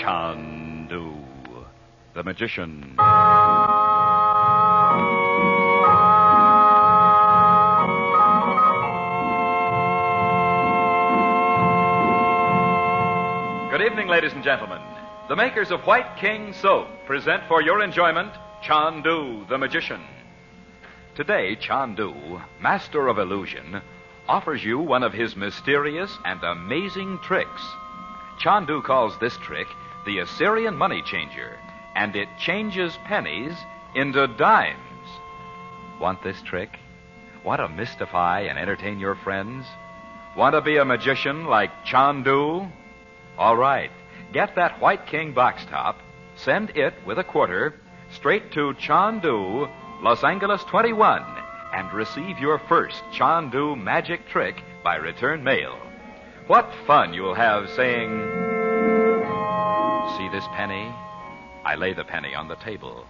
Chandu the Magician. Good evening, ladies and gentlemen. The makers of White King Soap present for your enjoyment Chandu the Magician. Today, Chandu, master of illusion, offers you one of his mysterious and amazing tricks. Chandu calls this trick the Assyrian money changer, and it changes pennies into dimes. Want this trick? Want to mystify and entertain your friends? Want to be a magician like Chandu? All right, get that White King box top, send it with a quarter straight to Chandu, Los Angeles 21, and receive your first Chandu magic trick by return mail. What fun you'll have saying, "See this penny? I lay the penny on the table.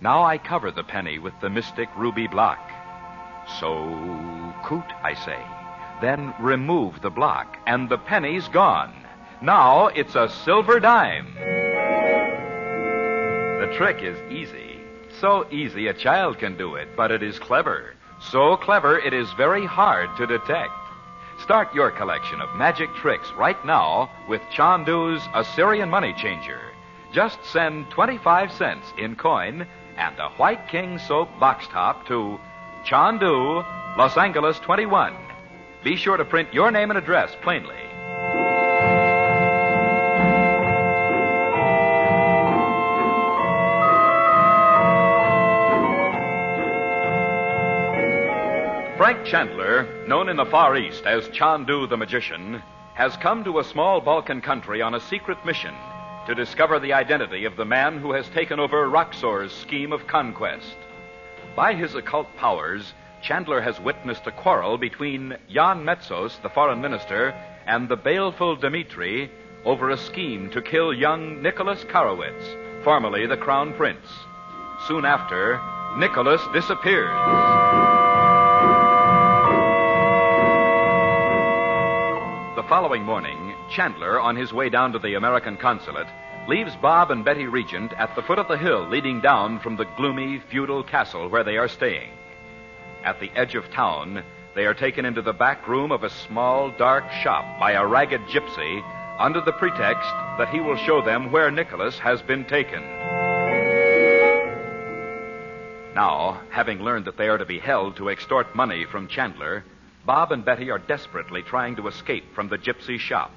Now I cover the penny with the mystic ruby block. So, coot, I say. Then remove the block, and the penny's gone. Now it's a silver dime." The trick is easy. So easy a child can do it, but it is clever. So clever it is very hard to detect. Start your collection of magic tricks right now with Chandu's Assyrian money changer. Just send 25 cents in coin and a White King Soap box top to Chandu, Los Angeles 21. Be sure to print your name and address plainly. Frank Chandler, known in the Far East as Chandu the Magician, has come to a small Balkan country on a secret mission to discover the identity of the man who has taken over Roxor's scheme of conquest. By his occult powers, Chandler has witnessed a quarrel between Jan Metzos, the foreign minister, and the baleful Dmitri over a scheme to kill young Nicholas Karowitz, formerly the crown prince. Soon after, Nicholas disappears. The following morning, Chandler, on his way down to the American consulate, leaves Bob and Betty Regent at the foot of the hill leading down from the gloomy, feudal castle where they are staying. At the edge of town, they are taken into the back room of a small, dark shop by a ragged gypsy under the pretext that he will show them where Nicholas has been taken. Now, having learned that they are to be held to extort money from Chandler, Bob and Betty are desperately trying to escape from the gypsy shop.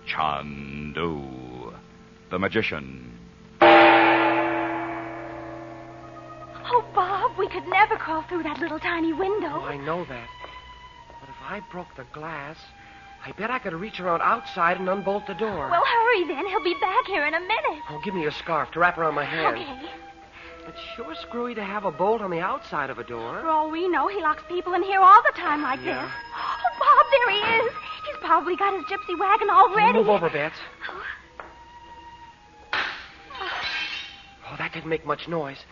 Chandu the Magician. Oh, Bob, we could never crawl through that little tiny window. Oh, I know that. But if I broke the glass, I bet I could reach around outside and unbolt the door. Well, hurry then. He'll be back here in a minute. Oh, give me your scarf to wrap around my hand. Okay. It's sure screwy to have a bolt on the outside of a door. For all we know, he locks people in here all the time like Yeah. this. Oh, Bob, there he is. He's probably got his gypsy wagon already. Move over, Bets. Oh, that didn't make much noise.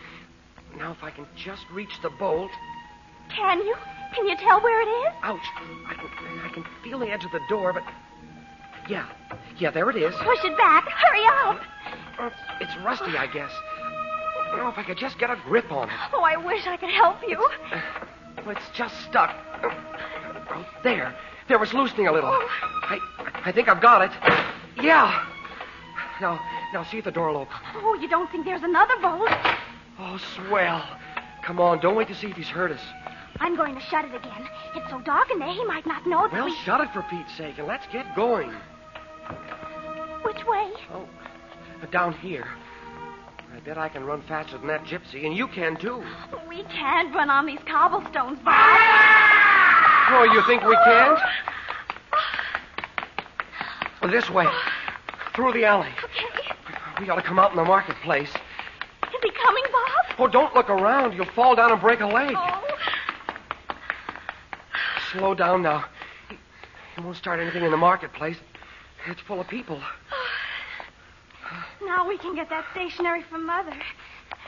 Now, if I can just reach the bolt. Can you? Can you tell where it is? Ouch. I can feel the edge of the door, but... Yeah, there it is. Push it back. Hurry up. It's rusty, I guess. Oh, if I could just get a grip on it. Oh, I wish I could help you. It's just stuck. Oh, there. There, it's loosening a little. Oh. I think I've got it. Yeah. Now see if the door will open. Oh, you don't think there's another bolt? Oh, swell. Come on, don't wait to see if he's hurt us. I'm going to shut it again. It's so dark in there, he might not know that Well, shut it for Pete's sake, and let's get going. Which way? Oh, down here. I bet I can run faster than that gypsy, and you can, too. We can't run on these cobblestones, Bob. Oh, you think we can't? This way. Through the alley. Okay. We ought to come out in the marketplace. Is he coming, Bob? Oh, don't look around. You'll fall down and break a leg. Oh. Slow down now. You won't start anything in the marketplace. It's full of people. Now we can get that stationery from Mother.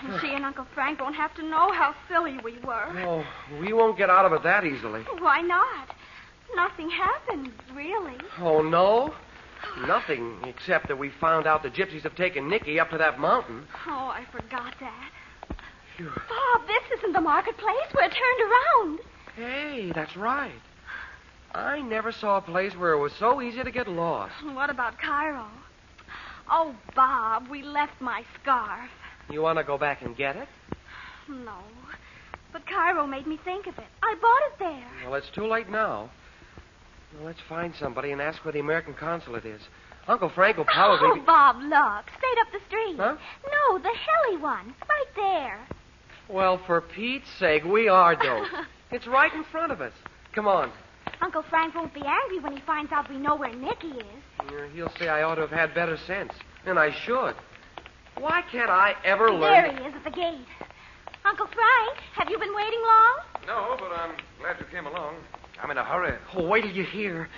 And she and Uncle Frank won't have to know how silly we were. Oh, we won't get out of it that easily. Why not? Nothing happened, really. Oh, no? Nothing, except that we found out the gypsies have taken Nicky up to that mountain. Oh, I forgot that. Phew. Bob, this isn't the marketplace. We're turned around. Hey, that's right. I never saw a place where it was so easy to get lost. What about Cairo? Oh, Bob, we left my scarf. You want to go back and get it? No. But Cairo made me think of it. I bought it there. Well, it's too late now. Well, let's find somebody and ask where the American consulate is. Uncle Frank will probably... Oh, Bob, look. Straight up the street. Huh? No, the hilly one. Right there. Well, for Pete's sake, we are dope. It's right in front of us. Come on. Uncle Frank won't be angry when he finds out we know where Nicky is. He'll say I ought to have had better sense. And I should. Why can't I ever learn... There he is at the gate. Uncle Frank, have you been waiting long? No, but I'm glad you came along. I'm in a hurry. Oh, wait till you hear.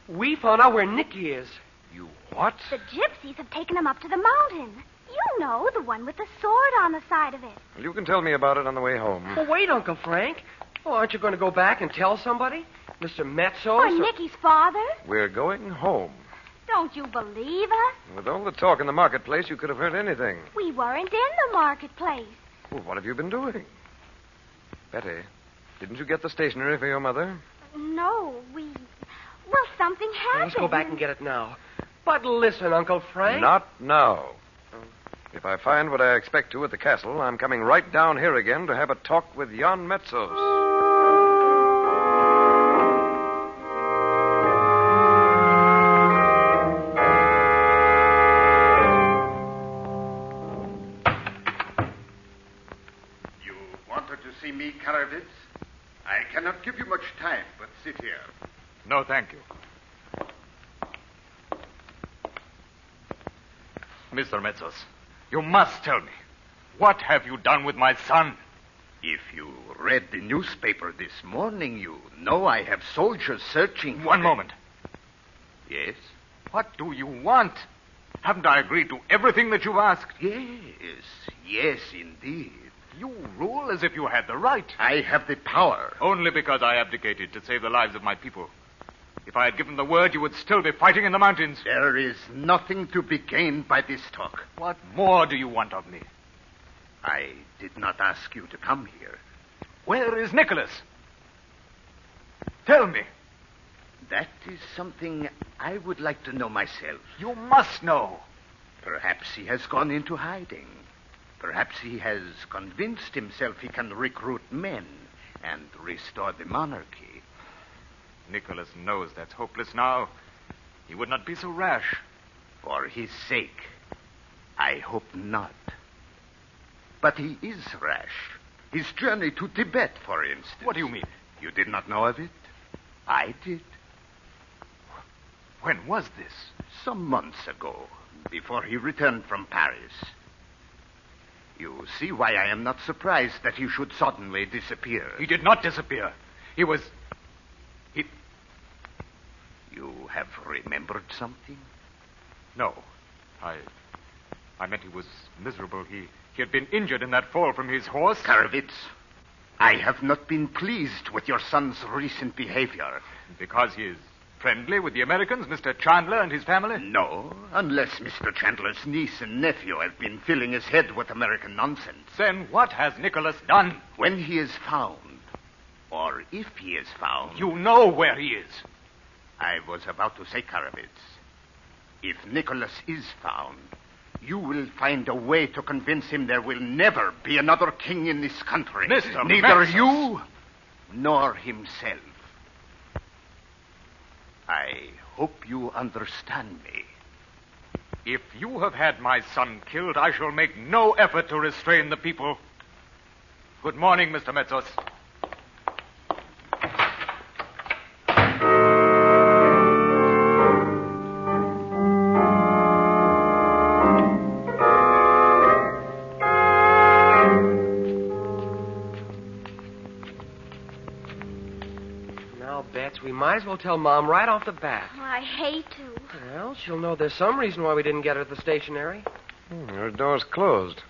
We found out where Nicky is. You what? The gypsies have taken him up to the mountain. You know, the one with the sword on the side of it. Well, you can tell me about it on the way home. Oh, wait, Uncle Frank. Oh, aren't you going to go back and tell somebody? Mr. Metzos? Or Nicky's father? We're going home. Don't you believe us? With all the talk in the marketplace, you could have heard anything. We weren't in the marketplace. Well, what have you been doing? Betty, didn't you get the stationery for your mother? No, well, something happened. Let's go back and get it now. But listen, Uncle Frank. Not now. If I find what I expect to at the castle, I'm coming right down here again to have a talk with Jan Metzos. You wanted to see me, Karavitz? I cannot give you much time, but sit here. No, thank you. Mr. Metzos, you must tell me. What have you done with my son? If you read the newspaper this morning, you know I have soldiers searching for One him. moment. Yes? What do you want? Haven't I agreed to everything that you've asked? Yes, indeed. You rule as if you had the right. I have the power. Only because I abdicated to save the lives of my people. If I had given the word, you would still be fighting in the mountains. There is nothing to be gained by this talk. What more do you want of me? I did not ask you to come here. Where is Nicholas? Tell me. That is something I would like to know myself. You must know. Perhaps he has gone into hiding. Perhaps he has convinced himself he can recruit men and restore the monarchy. Nicholas knows that's hopeless now. He would not be so rash. For his sake, I hope not. But he is rash. His journey to Tibet, for instance. What do you mean? You did not know of it? I did. When was this? Some months ago, before he returned from Paris. You see why I am not surprised that he should suddenly disappear. He did not disappear. He was... You have remembered something? No. I meant he was miserable. He had been injured in that fall from his horse. Karavitz, I have not been pleased with your son's recent behavior. Because he is friendly with the Americans, Mr. Chandler and his family? No, unless Mr. Chandler's niece and nephew have been filling his head with American nonsense. Then what has Nicholas done? When he is found, or if he is found... You know where he is. I was about to say, Karavitz, if Nicholas is found, you will find a way to convince him there will never be another king in this country. Mr. Neither Metzos. you nor himself. I hope you understand me. If you have had my son killed, I shall make no effort to restrain the people. Good morning, Mr. Metzos. We might as well tell Mom right off the bat. I hate to. Well, she'll know there's some reason why we didn't get her the stationery. Her door's closed.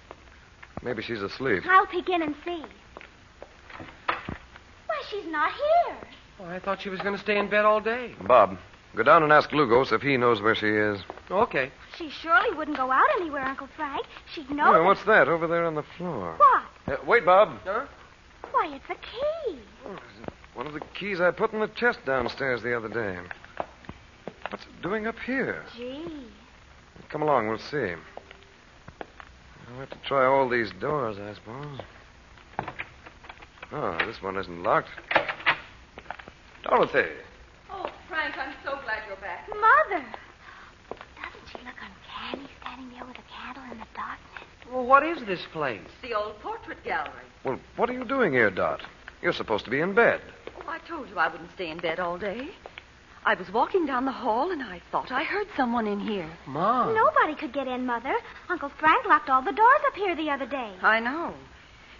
Maybe she's asleep. I'll peek in and see. Why, she's not here. Oh, I thought she was going to stay in bed all day. Bob, Go down and ask Lugos if he knows where she is. Okay. She surely wouldn't go out anywhere, Uncle Frank. She'd know. Oh, what's that over there on the floor? What? Wait, Bob. Huh? Why, it's a key. One of the keys I put in the chest downstairs the other day. What's it doing up here? Gee. Come along, we'll see. I'll have to try all these doors, I suppose. Oh, this one isn't locked. Dorothy. Oh, Frank, I'm so glad you're back. Mother. Doesn't she look uncanny standing there with a candle in the darkness? Well, what is this place? The old portrait gallery. Well, what are you doing here, Dot? You're supposed to be in bed. Oh, I told you I wouldn't stay in bed all day. I was walking down the hall, and I thought I heard someone in here. Mom. Nobody could get in, Mother. Uncle Frank locked all the doors up here the other day. I know.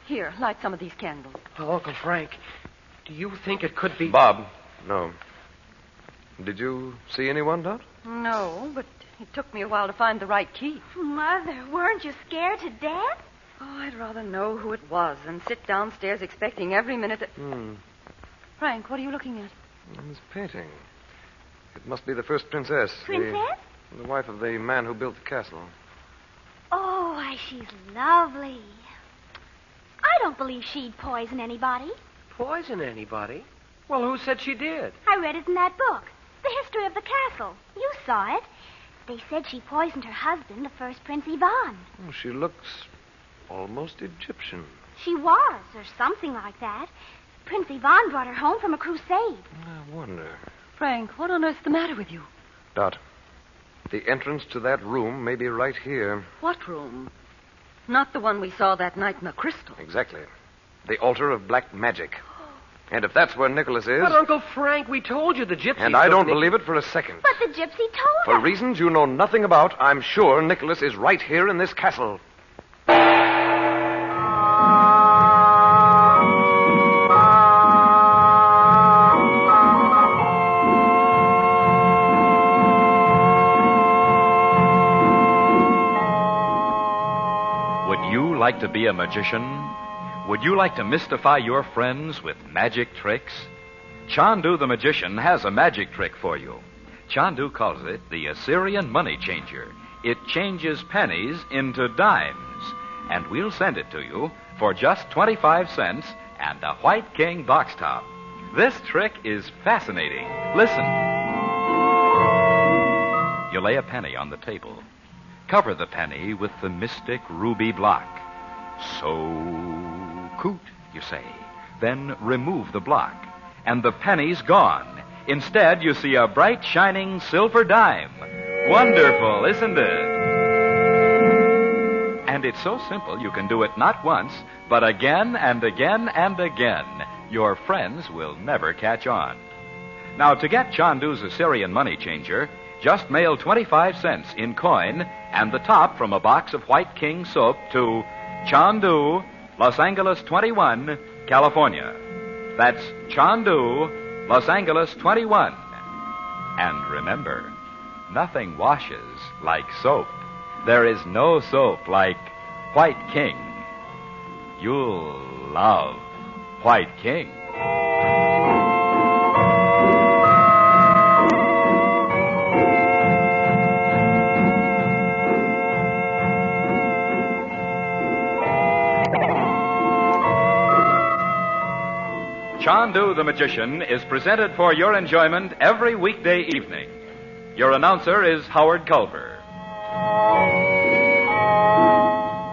Here, light some of these candles. Oh, Uncle Frank, do you think it could be... Bob. No. Did you see anyone, Dot? No, but it took me a while to find the right key. Mother, weren't you scared to death? Oh, I'd rather know who it was than sit downstairs expecting every minute that... Frank, what are you looking at? This painting. It must be the first princess. Princess? The wife of the man who built the castle. Oh, why, she's lovely. I don't believe she'd poison anybody. Poison anybody? Well, who said she did? I read it in that book. The history of the castle. You saw it. They said she poisoned her husband, the first Prince Ivan. Oh, she looks almost Egyptian. She was, or something like that. Prince Ivan brought her home from a crusade. I wonder. Frank, what on earth's the matter with you? Dot, the entrance to that room may be right here. What room? Not the one we saw that night in the crystal. Exactly. The altar of black magic. And if that's where Nicholas is... But, Uncle Frank, we told you the gypsy... And I don't believe it for a second. But the gypsy told For us. reasons you know nothing about, I'm sure Nicholas is right here in this castle. Would you like to be a magician? Would you like to mystify your friends with magic tricks? Chandu the Magician has a magic trick for you. Chandu calls it the Assyrian money changer. It changes pennies into dimes, and we'll send it to you for just 25 cents and a White King box top. This trick is fascinating. Listen. You lay a penny on the table. Cover the penny with the mystic ruby block. So coot, you say. Then remove the block, and the penny's gone. Instead, you see a bright, shining silver dime. Wonderful, isn't it? And it's so simple you can do it not once, but again and again and again. Your friends will never catch on. Now, to get Chandu's Assyrian money changer, just mail 25 cents in coin and the top from a box of White King soap to Chandu, Los Angeles 21, California. That's Chandu, Los Angeles 21. And remember, nothing washes like soap. There is no soap like White King. You'll love White King. Chandu the Magician is presented for your enjoyment every weekday evening. Your announcer is Howard Culver.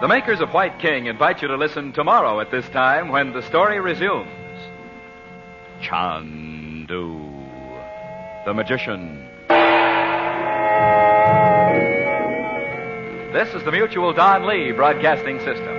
The makers of White King invite you to listen tomorrow at this time when the story resumes. Chandu the Magician. This is the Mutual Don Lee Broadcasting System.